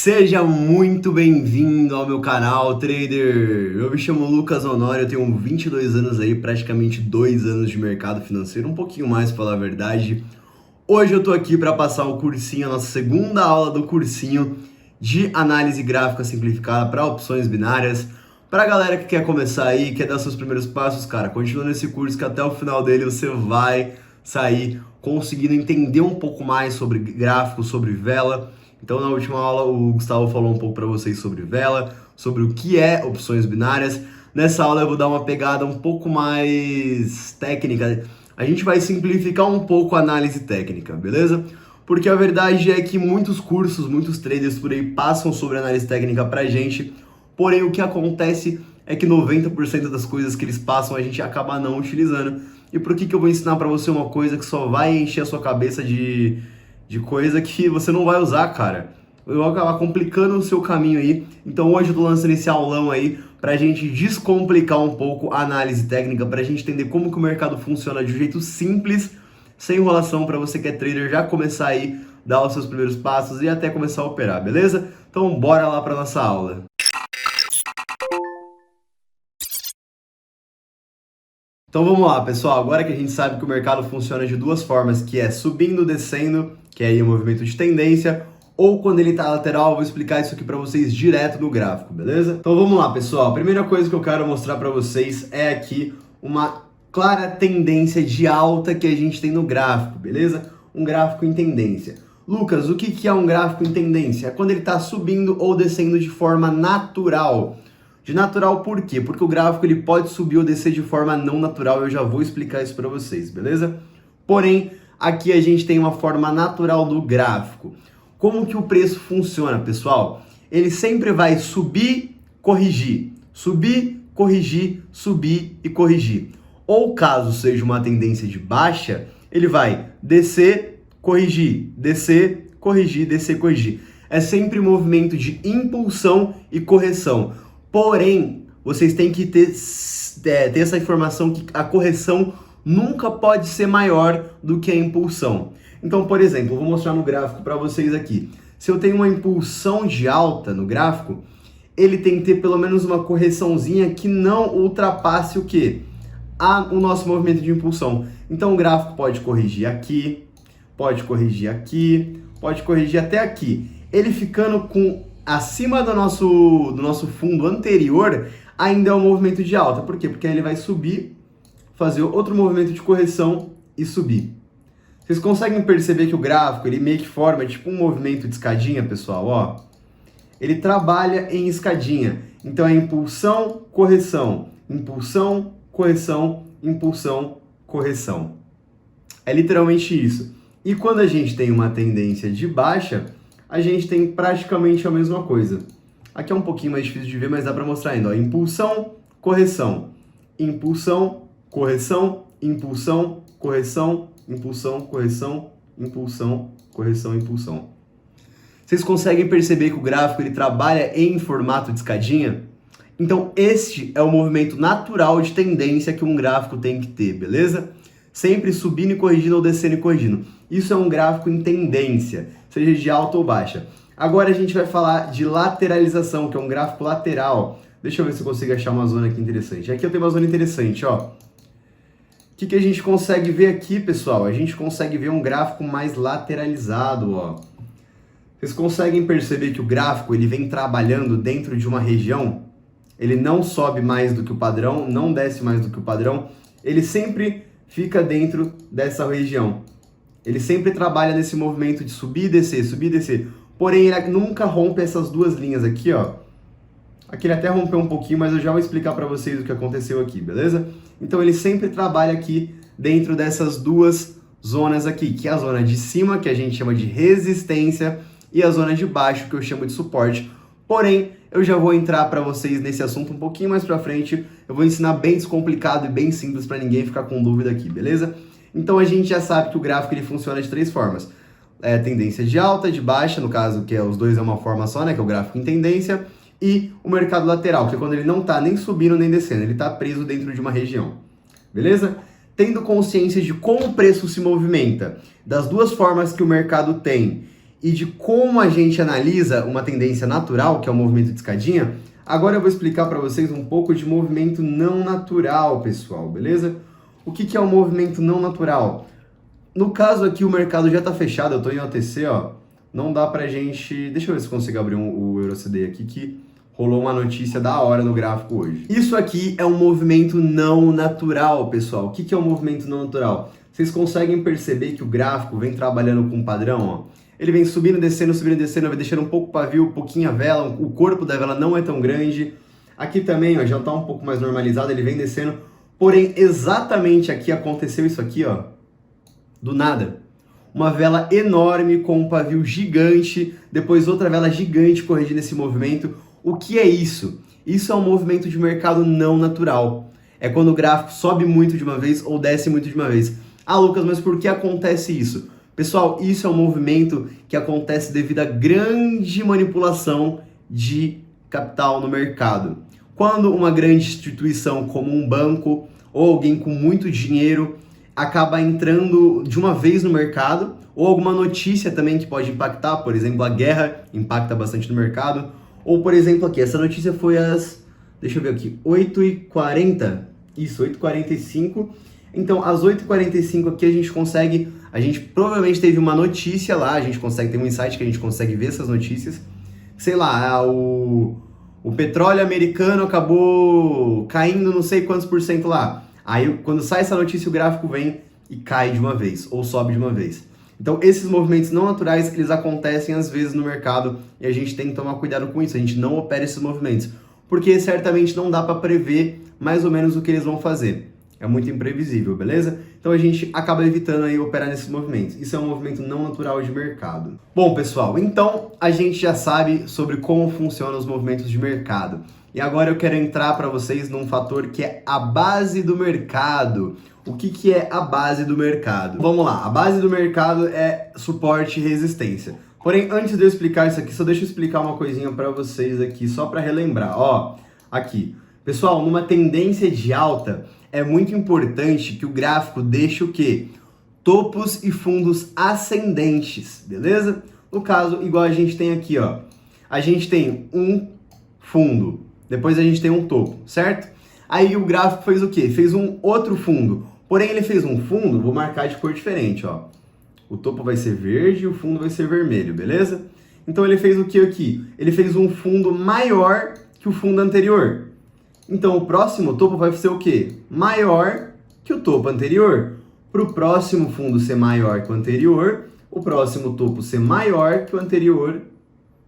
Seja muito bem-vindo ao meu canal, trader! Eu me chamo Lucas Honório, eu tenho 22 anos aí, praticamente 2 anos de mercado financeiro, um pouquinho mais, pra falar a verdade. Hoje eu tô aqui para passar o cursinho, a nossa segunda aula do cursinho de análise gráfica simplificada para opções binárias. Pra galera que quer começar aí, quer dar seus primeiros passos, cara, continua nesse curso que até o final dele você vai sair conseguindo entender um pouco mais sobre gráfico, sobre vela. Então, na última aula, o Gustavo falou um pouco para vocês sobre vela, sobre o que é opções binárias. Nessa aula, eu vou dar uma pegada um pouco mais técnica. A gente vai simplificar um pouco a análise técnica, beleza? Porque a verdade é que muitos cursos, muitos traders por aí passam sobre análise técnica pra gente, porém o que acontece é que 90% das coisas que eles passam a gente acaba não utilizando. E por que eu vou ensinar pra você uma coisa que só vai encher a sua cabeça de coisa que você não vai usar, cara? Eu vou acabar complicando o seu caminho aí. Então hoje eu tô lançando esse aulão aí pra gente descomplicar um pouco a análise técnica, pra gente entender como que o mercado funciona de um jeito simples, sem enrolação, pra você que é trader já começar aí, dar os seus primeiros passos e até começar a operar, beleza? Então bora lá pra nossa aula. Então vamos lá, pessoal. Agora que a gente sabe que o mercado funciona de duas formas, que é subindo, descendo, que é aí o movimento de tendência, ou quando ele está lateral, eu vou explicar isso aqui para vocês direto no gráfico, beleza? Então vamos lá, pessoal. A primeira coisa que eu quero mostrar para vocês é aqui uma clara tendência de alta que a gente tem no gráfico, beleza? Um gráfico em tendência. Lucas, o que é um gráfico em tendência? É quando ele está subindo ou descendo de forma natural. De natural por quê? Porque o gráfico ele pode subir ou descer de forma não natural, eu já vou explicar isso para vocês, beleza? Porém, aqui a gente tem uma forma natural do gráfico. Como que o preço funciona, pessoal? Ele sempre vai subir, corrigir, subir, corrigir, subir e corrigir. Ou caso seja uma tendência de baixa, ele vai descer, corrigir, descer, corrigir, descer, corrigir. É sempre movimento de impulsão e correção. Porém, vocês têm que ter essa informação que a correção nunca pode ser maior do que a impulsão. Então, por exemplo, eu vou mostrar no gráfico para vocês aqui. Se eu tenho uma impulsão de alta no gráfico, ele tem que ter pelo menos uma correçãozinha que não ultrapasse o quê? O nosso movimento de impulsão. Então, o gráfico pode corrigir aqui, pode corrigir aqui, pode corrigir até aqui. Ele ficando com acima do nosso fundo anterior, ainda é um movimento de alta. Por quê? Porque aí ele vai subir, fazer outro movimento de correção e subir. Vocês conseguem perceber que o gráfico, ele meio que forma tipo um movimento de escadinha, pessoal, ó. Ele trabalha em escadinha. Então é impulsão, correção, impulsão, correção, impulsão, correção. É literalmente isso. E quando a gente tem uma tendência de baixa, a gente tem praticamente a mesma coisa. Aqui é um pouquinho mais difícil de ver, mas dá para mostrar ainda. Ó. Impulsão, correção, impulsão, correção, impulsão, correção, impulsão, correção, impulsão, correção, impulsão. Vocês conseguem perceber que o gráfico ele trabalha em formato de escadinha? Então este é o movimento natural de tendência que um gráfico tem que ter, beleza? Sempre subindo e corrigindo ou descendo e corrigindo. Isso é um gráfico em tendência, seja de alta ou baixa. Agora a gente vai falar de lateralização, que é um gráfico lateral. Deixa eu ver se eu consigo achar uma zona aqui interessante. Aqui eu tenho uma zona interessante, ó. O que a gente consegue ver aqui, pessoal? A gente consegue ver um gráfico mais lateralizado, ó. Vocês conseguem perceber que o gráfico ele vem trabalhando dentro de uma região? Ele não sobe mais do que o padrão, não desce mais do que o padrão. Ele sempre fica dentro dessa região. Ele sempre trabalha nesse movimento de subir e descer, subir e descer. Porém, ele nunca rompe essas duas linhas aqui, ó. Aqui ele até rompeu um pouquinho, mas eu já vou explicar para vocês o que aconteceu aqui, beleza? Então ele sempre trabalha aqui dentro dessas duas zonas aqui, que é a zona de cima, que a gente chama de resistência, e a zona de baixo, que eu chamo de suporte. Porém, eu já vou entrar para vocês nesse assunto um pouquinho mais para frente. Eu vou ensinar bem descomplicado e bem simples para ninguém ficar com dúvida aqui, beleza? Então a gente já sabe que o gráfico ele funciona de três formas. Tendência de alta, de baixa, no caso que os dois é uma forma só, né, que é o gráfico em tendência, e o mercado lateral, que é quando ele não está nem subindo nem descendo, ele está preso dentro de uma região, beleza? Tendo consciência de como o preço se movimenta, das duas formas que o mercado tem, e de como a gente analisa uma tendência natural, que é o movimento de escadinha, agora eu vou explicar para vocês um pouco de movimento não natural, pessoal, beleza? O que é um movimento não natural? No caso aqui o mercado já está fechado, eu estou em OTC, ó, não dá pra gente... Deixa eu ver se consigo abrir o EURUSD aqui, que rolou uma notícia da hora no gráfico hoje. Isso aqui é um movimento não natural, pessoal. O que é um movimento não natural? Vocês conseguem perceber que o gráfico vem trabalhando com um padrão, ó? Ele vem subindo, descendo, vai deixando um pouco o pavio, um pouquinho a vela, o corpo da vela não é tão grande. Aqui também, ó, já está um pouco mais normalizado, ele vem descendo. Porém, exatamente aqui aconteceu isso aqui, ó, do nada. Uma vela enorme com um pavio gigante, depois outra vela gigante corrigindo esse movimento. O que é isso? Isso é um movimento de mercado não natural. É quando o gráfico sobe muito de uma vez ou desce muito de uma vez. Ah, Lucas, mas por que acontece isso? Pessoal, isso é um movimento que acontece devido à grande manipulação de capital no mercado. Quando uma grande instituição como um banco ou alguém com muito dinheiro acaba entrando de uma vez no mercado, ou alguma notícia também que pode impactar, por exemplo, a guerra impacta bastante no mercado, ou por exemplo aqui, essa notícia foi às, deixa eu ver aqui, 8h40, isso, 8h45, então às 8h45 aqui a gente provavelmente teve uma notícia lá, a gente consegue ter um insight que a gente consegue ver essas notícias, sei lá, o petróleo americano acabou caindo não sei quantos por cento lá. Aí, quando sai essa notícia, o gráfico vem e cai de uma vez, ou sobe de uma vez. Então, esses movimentos não naturais, eles acontecem às vezes no mercado e a gente tem que tomar cuidado com isso, a gente não opera esses movimentos, porque certamente não dá para prever mais ou menos o que eles vão fazer. É muito imprevisível, beleza? Então, a gente acaba evitando aí operar nesses movimentos. Isso é um movimento não natural de mercado. Bom, pessoal, então a gente já sabe sobre como funcionam os movimentos de mercado. E agora eu quero entrar para vocês num fator que é a base do mercado. O que é a base do mercado? Vamos lá, a base do mercado é suporte e resistência. Porém, antes de eu explicar isso aqui, só deixa eu explicar uma coisinha para vocês aqui, só para relembrar. Ó, aqui. Pessoal, numa tendência de alta, é muito importante que o gráfico deixe o quê? Topos e fundos ascendentes, beleza? No caso, igual a gente tem aqui, ó. A gente tem um fundo, depois a gente tem um topo, certo? Aí o gráfico fez o quê? Fez um outro fundo. Porém, ele fez um fundo, vou marcar de cor diferente, ó. O topo vai ser verde e o fundo vai ser vermelho, beleza? Então ele fez o que aqui? Ele fez um fundo maior que o fundo anterior. Então o próximo topo vai ser o quê? Maior que o topo anterior. Para o próximo fundo ser maior que o anterior, o próximo topo ser maior que o anterior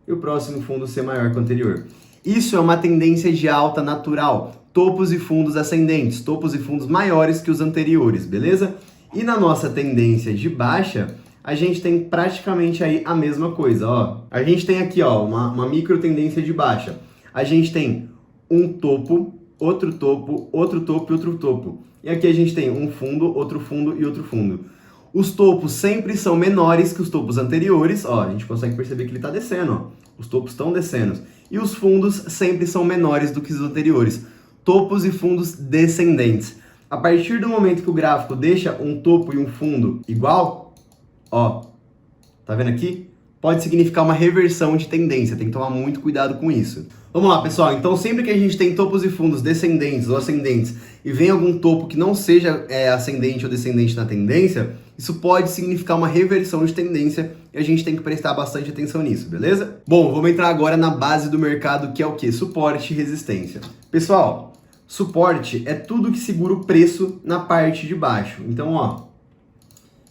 e o próximo fundo ser maior que o anterior. Isso é uma tendência de alta natural. Topos e fundos ascendentes, topos e fundos maiores que os anteriores, beleza? E na nossa tendência de baixa, a gente tem praticamente aí a mesma coisa, ó. A gente tem aqui, ó, uma micro tendência de baixa. A gente tem um topo, outro topo, outro topo e outro topo. E aqui a gente tem um fundo, outro fundo e outro fundo. Os topos sempre são menores que os topos anteriores, ó, a gente consegue perceber que ele está descendo, ó. Os topos estão descendo. E os fundos sempre são menores do que os anteriores. Topos e fundos descendentes. A partir do momento que o gráfico deixa um topo e um fundo igual, ó, tá vendo aqui? Pode significar uma reversão de tendência, tem que tomar muito cuidado com isso. Vamos lá, pessoal, então sempre que a gente tem topos e fundos descendentes ou ascendentes e vem algum topo que não seja ascendente ou descendente na tendência, isso pode significar uma reversão de tendência e a gente tem que prestar bastante atenção nisso, beleza? Bom, vamos entrar agora na base do mercado, que é o quê? Suporte e resistência. Pessoal, suporte é tudo que segura o preço na parte de baixo. Então, ó,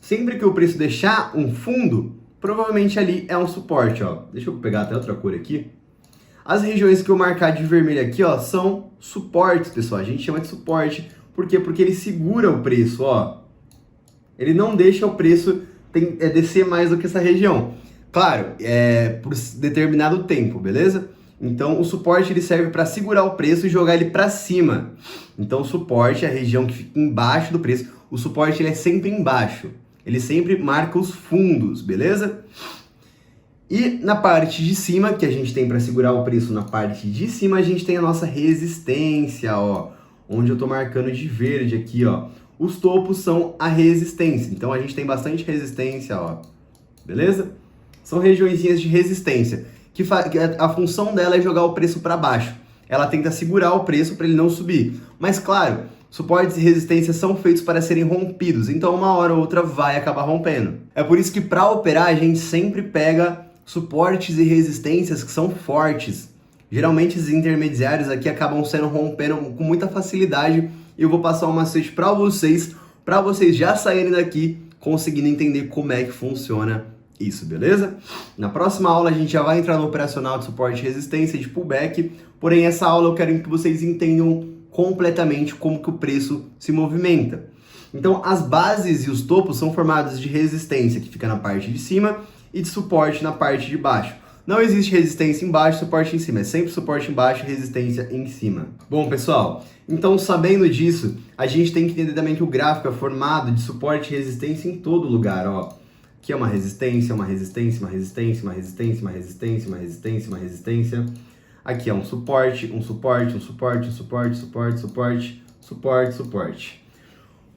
sempre que o preço deixar um fundo, provavelmente ali é um suporte, ó. Deixa eu pegar até outra cor aqui. As regiões que eu marcar de vermelho aqui, ó, são suportes, pessoal. A gente chama de suporte. Por quê? Porque ele segura o preço, ó. Ele não deixa o preço descer mais do que essa região. Claro, por determinado tempo, beleza? Então, o suporte ele serve para segurar o preço e jogar ele para cima. Então, o suporte é a região que fica embaixo do preço. O suporte ele é sempre embaixo. Ele sempre marca os fundos, beleza? E na parte de cima, que a gente tem para segurar o preço na parte de cima, a gente tem a nossa resistência, ó. Onde eu estou marcando de verde aqui, ó. Os topos são a resistência. Então, a gente tem bastante resistência, ó. Beleza? São regiõezinhas de resistência, que a função dela é jogar o preço para baixo. Ela tenta segurar o preço para ele não subir. Mas claro, suportes e resistências são feitos para serem rompidos, então uma hora ou outra vai acabar rompendo. É por isso que para operar a gente sempre pega suportes e resistências que são fortes. Geralmente esses intermediários aqui acabam sendo rompendo com muita facilidade e eu vou passar um macete para vocês já saírem daqui conseguindo entender como é que funciona isso, beleza? Na próxima aula a gente já vai entrar no operacional de suporte e resistência de pullback, porém essa aula eu quero que vocês entendam completamente como que o preço se movimenta. Então as bases e os topos são formados de resistência, que fica na parte de cima, e de suporte na parte de baixo. Não existe resistência embaixo, suporte em cima, é sempre suporte embaixo e resistência em cima. Bom, pessoal, então sabendo disso, a gente tem que entender também que o gráfico é formado de suporte e resistência em todo lugar, ó. Aqui é uma resistência, uma resistência, uma resistência, uma resistência, uma resistência, uma resistência, uma resistência. Aqui é um suporte, um suporte, um suporte, um suporte, suporte, suporte, suporte, suporte.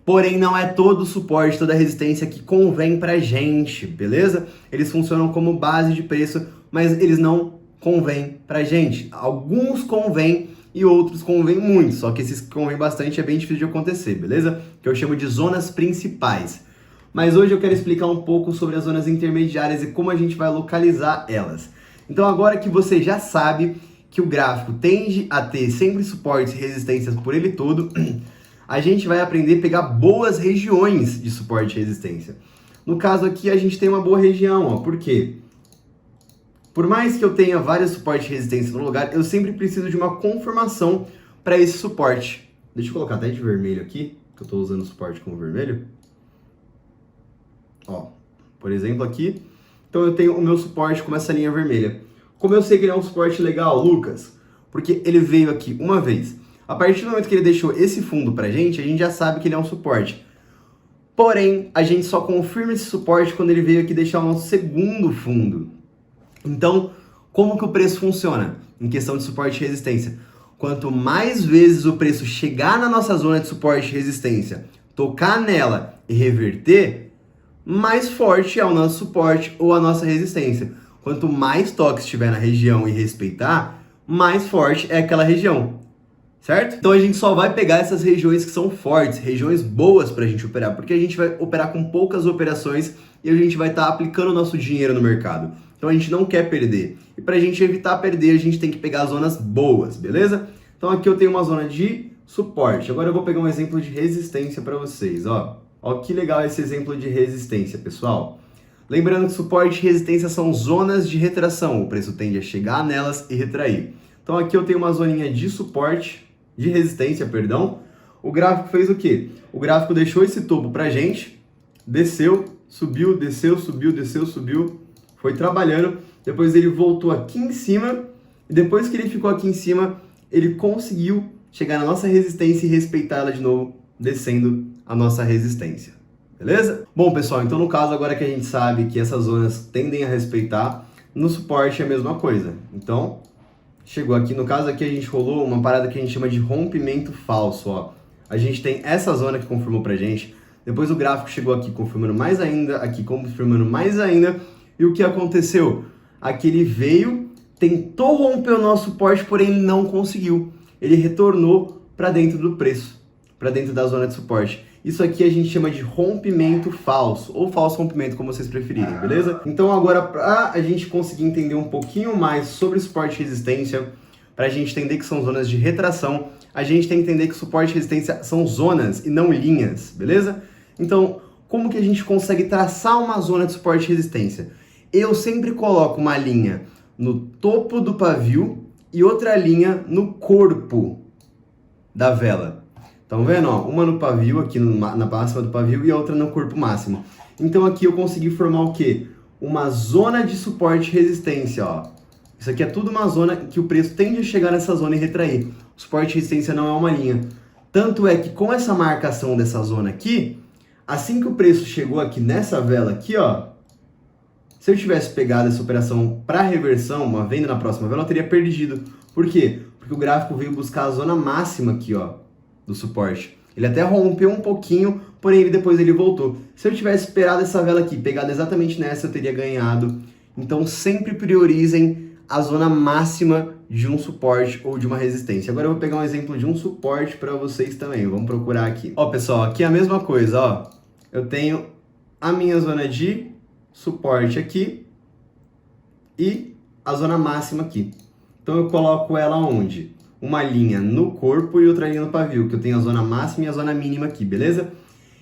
Porém, não é todo o suporte, toda a resistência que convém pra gente, beleza? Eles funcionam como base de preço, mas eles não convêm pra gente. Alguns convêm e outros convêm muito, só que esses que convêm bastante é bem difícil de acontecer, beleza? Que eu chamo de zonas principais. Mas hoje eu quero explicar um pouco sobre as zonas intermediárias e como a gente vai localizar elas. Então agora que você já sabe que o gráfico tende a ter sempre suportes e resistências por ele todo, a gente vai aprender a pegar boas regiões de suporte e resistência. No caso aqui a gente tem uma boa região, ó. Por quê? Por mais que eu tenha vários suportes e resistência no lugar, eu sempre preciso de uma confirmação para esse suporte. Deixa eu colocar até de vermelho aqui, que eu estou usando o suporte como vermelho. Ó, por exemplo aqui, então eu tenho o meu suporte com essa linha vermelha. Como eu sei que ele é um suporte legal, Lucas? Porque ele veio aqui uma vez. A partir do momento que ele deixou esse fundo pra gente, a gente já sabe que ele é um suporte. Porém, a gente só confirma esse suporte quando ele veio aqui deixar o nosso segundo fundo. Então, como que o preço funciona em questão de suporte e resistência? Quanto mais vezes o preço chegar na nossa zona de suporte e resistência, tocar nela e reverter, mais forte é o nosso suporte ou a nossa resistência. Quanto mais toques estiver na região e respeitar, mais forte é aquela região, certo? Então a gente só vai pegar essas regiões que são fortes, regiões boas para a gente operar, porque a gente vai operar com poucas operações e a gente vai estar aplicando o nosso dinheiro no mercado. Então a gente não quer perder. E para a gente evitar perder, a gente tem que pegar zonas boas, beleza? Então aqui eu tenho uma zona de suporte. Agora eu vou pegar um exemplo de resistência para vocês, ó. Ó que legal esse exemplo de resistência, pessoal. Lembrando que suporte e resistência são zonas de retração. O preço tende a chegar nelas e retrair. Então aqui eu tenho uma zoninha de suporte, de resistência, perdão. O gráfico fez o quê? O gráfico deixou esse topo pra gente, desceu, subiu, desceu, subiu, desceu, subiu, foi trabalhando. Depois ele voltou aqui em cima e depois que ele ficou aqui em cima, ele conseguiu chegar na nossa resistência e respeitar ela de novo, descendo a nossa resistência. Beleza? Bom, pessoal, então no caso agora que a gente sabe que essas zonas tendem a respeitar, no suporte é a mesma coisa. Então, chegou aqui, no caso aqui a gente rolou uma parada que a gente chama de rompimento falso, ó. A gente tem essa zona que confirmou pra gente, depois o gráfico chegou aqui confirmando mais ainda, aqui confirmando mais ainda, e o que aconteceu? Aqui ele veio, tentou romper o nosso suporte, porém ele não conseguiu. Ele retornou para dentro do preço, para dentro da zona de suporte. Isso aqui a gente chama de rompimento falso, ou falso rompimento, como vocês preferirem, beleza? Então agora, para a gente conseguir entender um pouquinho mais sobre suporte e resistência, para a gente entender que são zonas de retração, a gente tem que entender que suporte e resistência são zonas e não linhas, beleza? Então, como que a gente consegue traçar uma zona de suporte e resistência? Eu sempre coloco uma linha no topo do pavio e outra linha no corpo da vela. Estão vendo? Ó, uma no pavio, aqui na máxima do pavio, e a outra no corpo máximo. Então aqui eu consegui formar o quê? Uma zona de suporte e resistência, ó. Isso aqui é tudo uma zona que o preço tende a chegar nessa zona e retrair. O suporte e resistência não é uma linha. Tanto é que com essa marcação dessa zona aqui, assim que o preço chegou aqui nessa vela aqui, ó, se eu tivesse pegado essa operação para reversão, uma venda na próxima vela, eu teria perdido. Por quê? Porque o gráfico veio buscar a zona máxima aqui, ó, do suporte. Ele até rompeu um pouquinho, porém depois ele voltou. Se eu tivesse esperado essa vela aqui, pegado exatamente nessa, eu teria ganhado Então sempre priorizem a zona máxima de um suporte ou de uma resistência. Agora eu vou pegar um exemplo de um suporte para vocês também. Vamos procurar aqui. Ó, pessoal, aqui é a mesma coisa, ó. Eu tenho a minha zona de suporte aqui e a zona máxima aqui. Então eu coloco ela onde? Uma linha no corpo e outra linha no pavio, que eu tenho a zona máxima e a zona mínima aqui, beleza?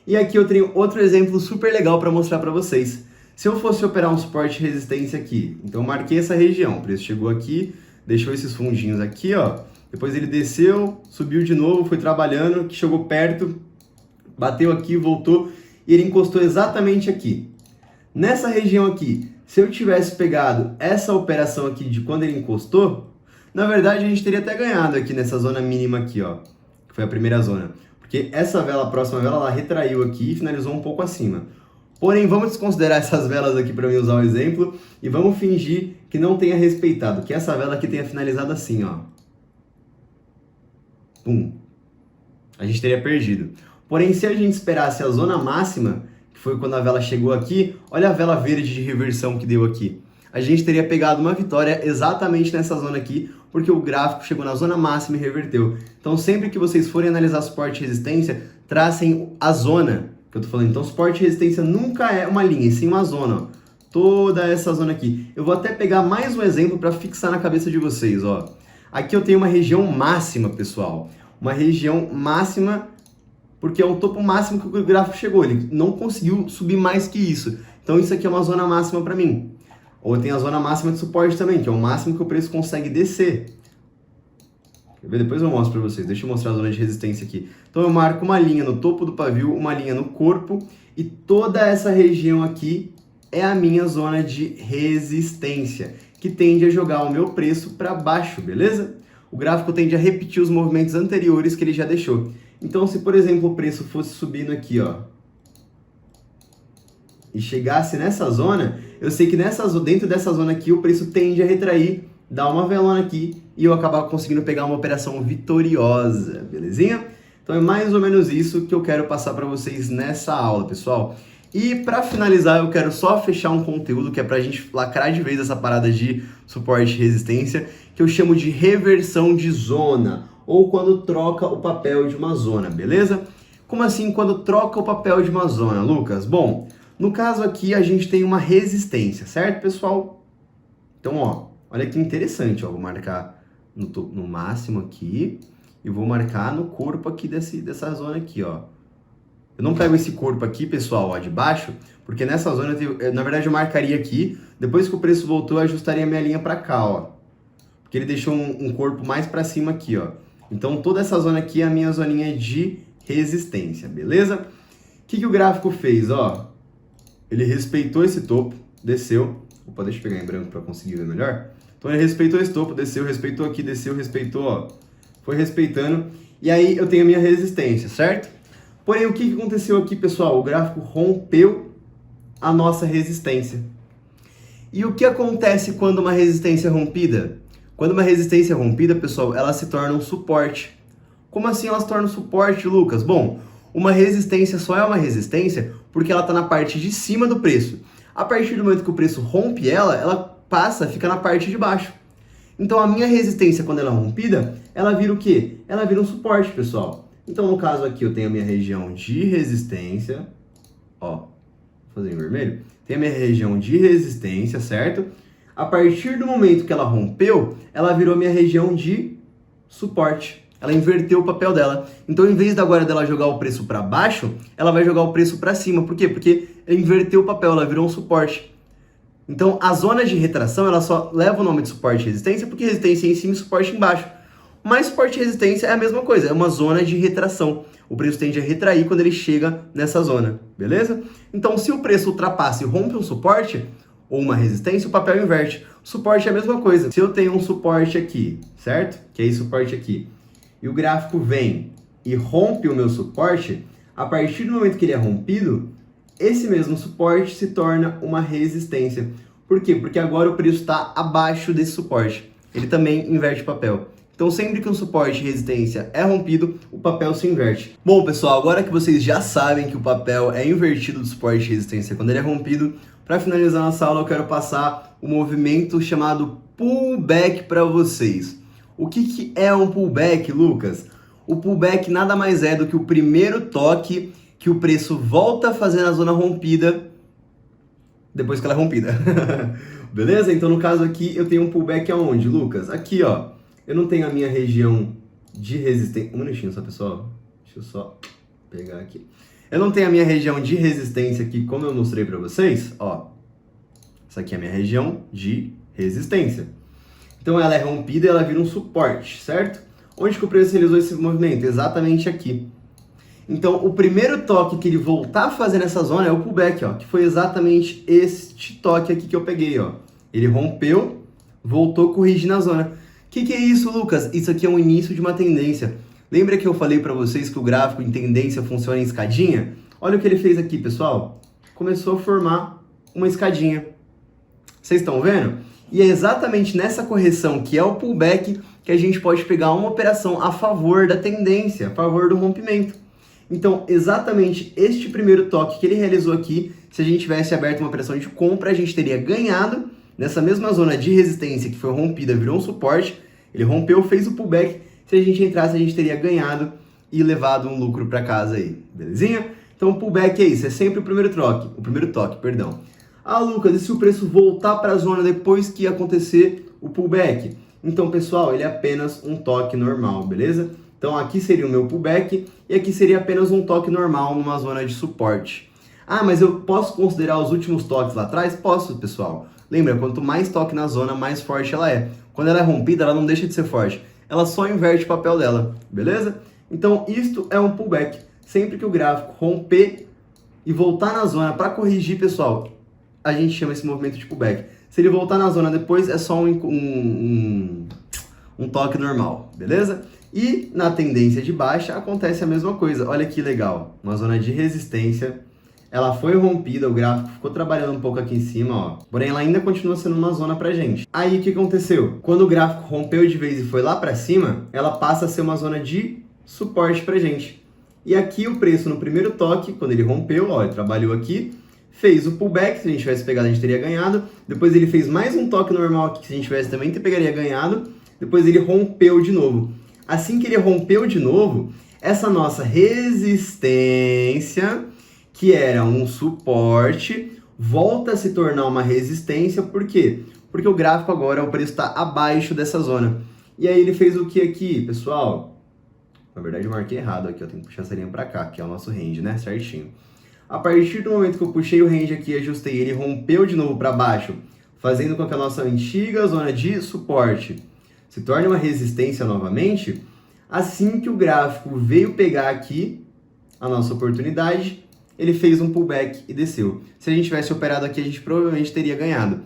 E aqui eu tenho outro exemplo super legal para mostrar para vocês. Se eu fosse operar um suporte de resistência aqui, então eu marquei essa região, o preço chegou aqui, deixou esses fundinhos aqui, ó. Depois ele desceu, subiu de novo, foi trabalhando, que chegou perto, bateu aqui, voltou e ele encostou exatamente aqui. Nessa região aqui, se eu tivesse pegado essa operação aqui de quando ele encostou, na verdade a gente teria até ganhado aqui nessa zona mínima aqui, ó, que foi a primeira zona. Porque essa vela, a próxima vela, ela retraiu aqui e finalizou um pouco acima. Porém, vamos desconsiderar essas velas aqui para mim usar o exemplo e vamos fingir que não tenha respeitado, que essa vela aqui tenha finalizado assim, ó. Pum. A gente teria perdido. Porém, se a gente esperasse a zona máxima, que foi quando a vela chegou aqui, olha a vela verde de reversão que deu aqui. A gente teria pegado uma vitória exatamente nessa zona aqui, porque o gráfico chegou na zona máxima e reverteu. Então, sempre que vocês forem analisar suporte e resistência, tracem a zona que eu tô falando. Então, suporte e resistência nunca é uma linha, e sim uma zona, ó. Toda essa zona aqui. Eu vou até pegar mais um exemplo para fixar na cabeça de vocês, ó. Aqui eu tenho uma região máxima, pessoal. Uma região máxima, porque é o topo máximo que o gráfico chegou. Ele não conseguiu subir mais que isso. Então, isso aqui é uma zona máxima para mim. Ou tem a zona máxima de suporte também, que é o máximo que o preço consegue descer. Quer ver? Depois eu mostro para vocês. Deixa eu mostrar a zona de resistência aqui. Então eu marco uma linha no topo do pavio, uma linha no corpo, e toda essa região aqui é a minha zona de resistência, que tende a jogar o meu preço para baixo, beleza? O gráfico tende a repetir os movimentos anteriores que ele já deixou. Então, se por exemplo o preço fosse subindo aqui, ó, e chegasse nessa zona, eu sei que dentro dessa zona aqui o preço tende a retrair, dar uma velona aqui e eu acabar conseguindo pegar uma operação vitoriosa, belezinha? Então é mais ou menos isso que eu quero passar para vocês nessa aula, pessoal. E para finalizar, eu quero só fechar um conteúdo que é para a gente lacrar de vez essa parada de suporte e resistência, que eu chamo de reversão de zona, ou quando troca o papel de uma zona, beleza? Como assim quando troca o papel de uma zona, Lucas? Bom, no caso aqui a gente tem uma resistência, certo, pessoal? Então, ó, olha que interessante, ó, vou marcar no máximo aqui e vou marcar no corpo aqui dessa zona aqui, ó. Eu não pego esse corpo aqui, pessoal, ó, de baixo, porque nessa zona, na verdade eu marcaria aqui, depois que o preço voltou eu ajustaria minha linha para cá, ó. Porque ele deixou um corpo mais para cima aqui, ó. Então toda essa zona aqui é a minha zoninha de resistência, beleza? O que o gráfico fez, ó? Ele respeitou esse topo, desceu. Opa, deixa eu pegar em branco para conseguir ver melhor. Então ele respeitou esse topo, desceu, respeitou aqui, desceu, respeitou, ó. Foi respeitando. E aí eu tenho a minha resistência, certo? Porém, o que aconteceu aqui, pessoal? O gráfico rompeu a nossa resistência. E o que acontece quando uma resistência é rompida? Quando uma resistência é rompida, pessoal, ela se torna um suporte. Como assim ela se torna um suporte, Lucas? Bom, uma resistência só é uma resistência porque ela está na parte de cima do preço. A partir do momento que o preço rompe ela passa, fica na parte de baixo. Então a minha resistência, quando ela é rompida, ela vira o quê? Ela vira um suporte, pessoal. Então no caso aqui eu tenho a minha região de resistência, ó, vou fazer em vermelho. Tem a minha região de resistência, certo? A partir do momento que ela rompeu, ela virou minha região de suporte. Ela inverteu o papel dela. Então, em vez agora dela jogar o preço para baixo, ela vai jogar o preço para cima. Por quê? Porque ela inverteu o papel, ela virou um suporte. Então, as zonas de retração, ela só leva o nome de suporte e resistência, porque resistência é em cima e suporte embaixo. Mas suporte e resistência é a mesma coisa, é uma zona de retração. O preço tende a retrair quando ele chega nessa zona, beleza? Então, se o preço ultrapassa e rompe um suporte ou uma resistência, o papel inverte. O suporte é a mesma coisa. Se eu tenho um suporte aqui, certo? Que é esse suporte aqui. E o gráfico vem e rompe o meu suporte, a partir do momento que ele é rompido, esse mesmo suporte se torna uma resistência. Por quê? Porque agora o preço está abaixo desse suporte. Ele também inverte o papel. Então, sempre que um suporte e resistência é rompido, o papel se inverte. Bom, pessoal, agora que vocês já sabem que o papel é invertido do suporte e resistência quando ele é rompido, Para finalizar nossa aula, eu quero passar o movimento chamado pullback para vocês. O que é um pullback, Lucas? O pullback nada mais é do que o primeiro toque que o preço volta a fazer na zona rompida depois que ela é rompida. Beleza? Então, no caso aqui, eu tenho um pullback aonde, Lucas? Aqui, ó. Eu não tenho a minha região de resistência. Um minutinho só, pessoal. Deixa eu só pegar aqui. Eu não tenho a minha região de resistência aqui, como eu mostrei para vocês. Ó. Essa aqui é a minha região de resistência. Então, ela é rompida e ela vira um suporte, certo? Onde que o preço realizou esse movimento? Exatamente aqui. Então, o primeiro toque que ele voltar a fazer nessa zona é o pullback, ó, que foi exatamente este toque aqui que eu peguei, ó. Ele rompeu, voltou a corrigir na zona. O que é isso, Lucas? Isso aqui é um início de uma tendência. Lembra que eu falei para vocês que o gráfico em tendência funciona em escadinha? Olha o que ele fez aqui, pessoal. Começou a formar uma escadinha. Vocês estão vendo? E é exatamente nessa correção, que é o pullback, que a gente pode pegar uma operação a favor da tendência, a favor do rompimento. Então, exatamente este primeiro toque que ele realizou aqui, se a gente tivesse aberto uma operação de compra, a gente teria ganhado nessa mesma zona de resistência que foi rompida, virou um suporte, ele rompeu, fez o pullback, se a gente entrasse, a gente teria ganhado e levado um lucro para casa aí, belezinha? Então, o pullback é isso, é sempre o primeiro toque, perdão. Ah, Lucas, e se o preço voltar para a zona depois que acontecer o pullback? Então, pessoal, ele é apenas um toque normal, beleza? Então, aqui seria o meu pullback e aqui seria apenas um toque normal numa zona de suporte. Ah, mas eu posso considerar os últimos toques lá atrás? Posso, pessoal. Lembra, quanto mais toque na zona, mais forte ela é. Quando ela é rompida, ela não deixa de ser forte. Ela só inverte o papel dela, beleza? Então, isto é um pullback. Sempre que o gráfico romper e voltar na zona para corrigir, pessoal, a gente chama esse movimento de pullback. Se ele voltar na zona depois, é só um toque normal, beleza? E na tendência de baixa acontece a mesma coisa. Olha que legal, uma zona de resistência, ela foi rompida, o gráfico ficou trabalhando um pouco aqui em cima, ó. Porém, ela ainda continua sendo uma zona pra gente. Aí, o que aconteceu? Quando o gráfico rompeu de vez e foi lá pra cima, ela passa a ser uma zona de suporte pra gente. E aqui o preço no primeiro toque, quando ele rompeu, ó, ele trabalhou aqui, fez o pullback, se a gente tivesse pegado a gente teria ganhado. Depois ele fez mais um toque normal aqui, que se a gente tivesse também pegaria ganhado. Depois ele rompeu de novo. Assim que ele rompeu de novo, essa nossa resistência, que era um suporte, volta a se tornar uma resistência. Por quê? Porque o gráfico agora, o preço está abaixo dessa zona. E aí ele fez o que aqui, pessoal? Na verdade eu marquei errado aqui, eu tenho que puxar essa linha para cá, que é o nosso range, né? Certinho. A partir do momento que eu puxei o range aqui e ajustei, ele rompeu de novo para baixo, fazendo com que a nossa antiga zona de suporte se torne uma resistência novamente. Assim que o gráfico veio pegar aqui a nossa oportunidade, ele fez um pullback e desceu. Se a gente tivesse operado aqui, a gente provavelmente teria ganhado.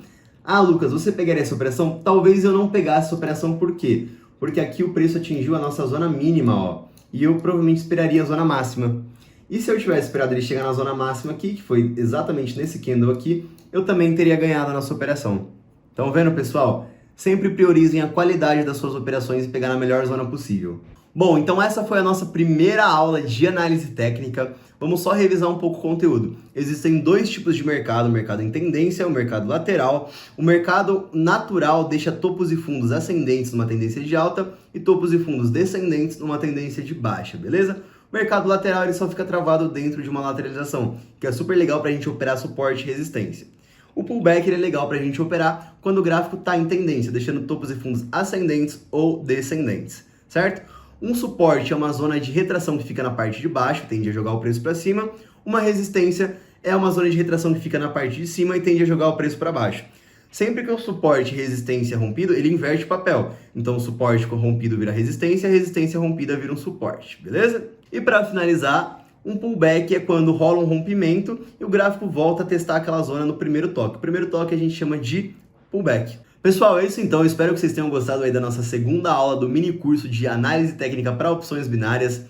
Ah, Lucas, você pegaria essa operação? Talvez eu não pegasse essa operação, por quê? Porque aqui o preço atingiu a nossa zona mínima, ó, e eu provavelmente esperaria a zona máxima. E se eu tivesse esperado ele chegar na zona máxima aqui, que foi exatamente nesse candle aqui, eu também teria ganhado a nossa operação. Estão vendo, pessoal? Sempre priorizem a qualidade das suas operações e pegar na melhor zona possível. Bom, então essa foi a nossa primeira aula de análise técnica. Vamos só revisar um pouco o conteúdo. Existem dois tipos de mercado, o mercado em tendência, o mercado lateral. O mercado natural deixa topos e fundos ascendentes numa tendência de alta e topos e fundos descendentes numa tendência de baixa, beleza? O mercado lateral ele só fica travado dentro de uma lateralização, que é super legal para a gente operar suporte e resistência. O pullback ele é legal para a gente operar quando o gráfico está em tendência, deixando topos e fundos ascendentes ou descendentes, certo? Um suporte é uma zona de retração que fica na parte de baixo, tende a jogar o preço para cima. Uma resistência é uma zona de retração que fica na parte de cima e tende a jogar o preço para baixo. Sempre que o suporte e resistência é rompido, ele inverte o papel. Então o suporte rompido vira resistência, a resistência rompida vira um suporte, beleza? E para finalizar, um pullback é quando rola um rompimento e o gráfico volta a testar aquela zona no primeiro toque. O primeiro toque a gente chama de pullback. Pessoal, é isso então. Eu espero que vocês tenham gostado aí da nossa segunda aula do mini curso de análise técnica para opções binárias.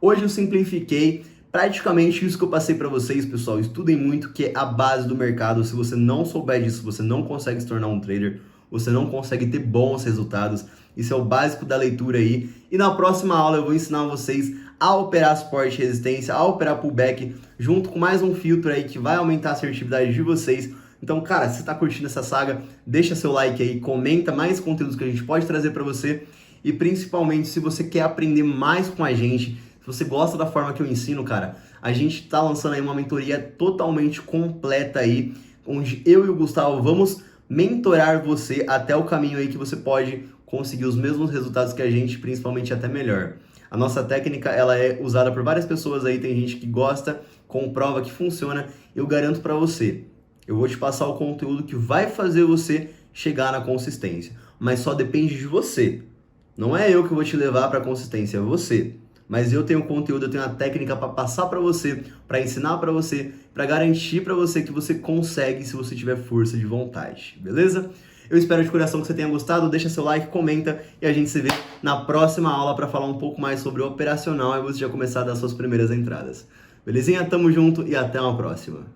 Hoje eu simplifiquei praticamente isso que eu passei para vocês, pessoal. Estudem muito, que é a base do mercado. Se você não souber disso, você não consegue se tornar um trader, você não consegue ter bons resultados. Isso é o básico da leitura aí. E na próxima aula eu vou ensinar vocês a operar suporte e resistência, a operar pullback, junto com mais um filtro aí que vai aumentar a assertividade de vocês Então, cara, se você tá curtindo essa saga, deixa seu like aí, comenta mais conteúdos que a gente pode trazer para você e principalmente se você quer aprender mais com a gente, se você gosta da forma que eu ensino, cara, a gente tá lançando aí uma mentoria totalmente completa aí, onde eu e o Gustavo vamos mentorar você até o caminho aí que você pode conseguir os mesmos resultados que a gente, principalmente até melhor. A nossa técnica, ela é usada por várias pessoas aí, tem gente que gosta, comprova que funciona, eu garanto para você. Eu vou te passar o conteúdo que vai fazer você chegar na consistência, mas só depende de você. Não é eu que vou te levar para a consistência, é você. Mas eu tenho conteúdo, eu tenho a técnica para passar para você, para ensinar para você, para garantir para você que você consegue se você tiver força de vontade, beleza? Eu espero de coração que você tenha gostado, deixa seu like, comenta e a gente se vê na próxima aula para falar um pouco mais sobre o operacional e você já começar a dar suas primeiras entradas. Belezinha? Tamo junto e até uma próxima.